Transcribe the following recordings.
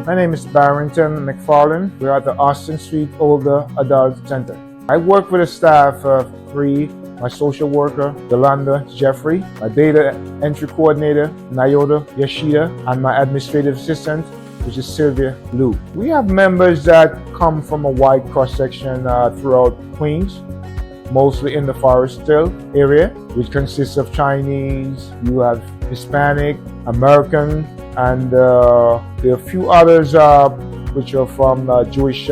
My name is Barrington McFarland. We're at the Austin Street Older Adult Center. I work with a staff of 3, my social worker, Yolanda Jeffrey, my data entry coordinator, Nyota Yashida, and my administrative assistant, which is Sylvia Liu. We have members that come from a wide cross-section throughout Queens, mostly in the Forestville area, which consists of Chinese, you have Hispanic, American, and there are a few others which are from Jewish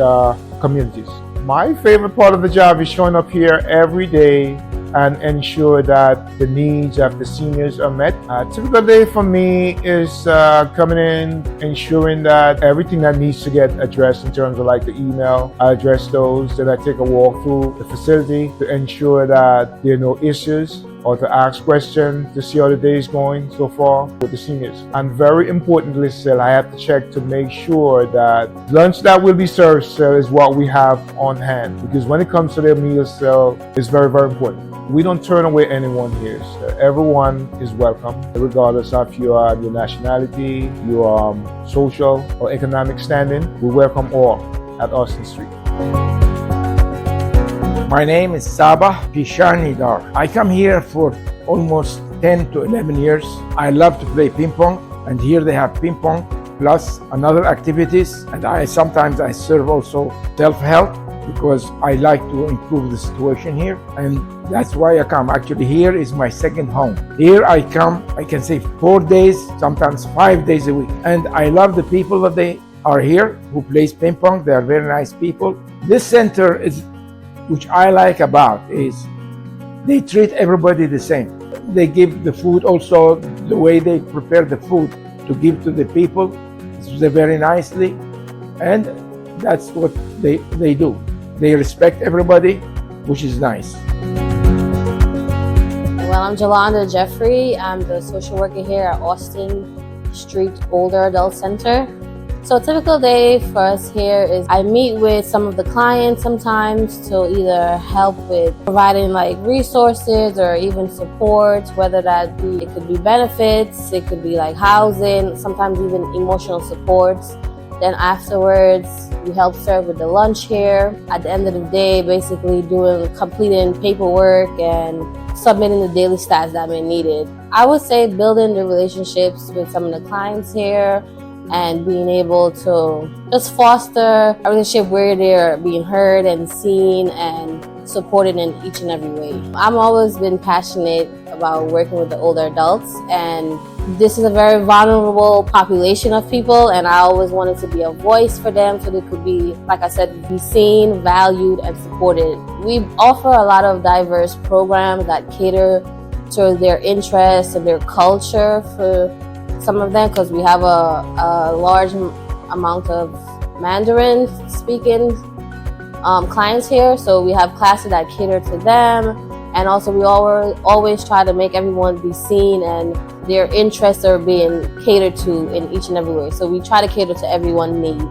communities. My favorite part of the job is showing up here every day and ensure that the needs of the seniors are met. A typical day for me is coming in, ensuring that everything that needs to get addressed in terms of like the email, I address those, then I take a walk through the facility to ensure that there are no issues, or to ask questions to see how the day is going so far with the seniors. And very importantly still, I have to check to make sure that lunch that will be served still is what we have on hand. Because when it comes to their meals still, it's very, very important. We don't turn away anyone here. So everyone is welcome, regardless of your nationality, your social or economic standing. We welcome all at Austin Street. My name is Sabah Pishanidar. I come here for almost 10 to 11 years. I love to play ping pong, and here they have ping pong plus another activities. And sometimes I serve also self-help because I like to improve the situation here, and that's why I come. Actually, here is my second home. Here I come, I can say 4 days, sometimes 5 days a week. And I love the people that they are here who plays ping pong. They are very nice people. This center is, which I like about, is they treat everybody the same. They give the food also, the way they prepare the food to give to the people, very nicely, and that's what they do. They respect everybody, which is nice. Well, I'm Yolanda Jeffrey. I'm the social worker here at Austin Street Older Adult Center. So a typical day for us here is I meet with some of the clients sometimes to either help with providing like resources or even support, whether that be, it could be benefits, it could be like housing, sometimes even emotional supports. Then afterwards, we help serve with the lunch here. At the end of the day, basically completing paperwork and submitting the daily stats that may need it. I would say building the relationships with some of the clients here and being able to just foster a relationship where they're being heard and seen and supported in each and every way. I've always been passionate about working with the older adults, and this is a very vulnerable population of people, and I always wanted to be a voice for them so they could be, like I said, be seen, valued, and supported. We offer a lot of diverse programs that cater to their interests and their culture for some of them, because we have a large amount of Mandarin speaking clients here, so we have classes that cater to them, and also we always try to make everyone be seen and their interests are being catered to in each and every way, so we try to cater to everyone's need.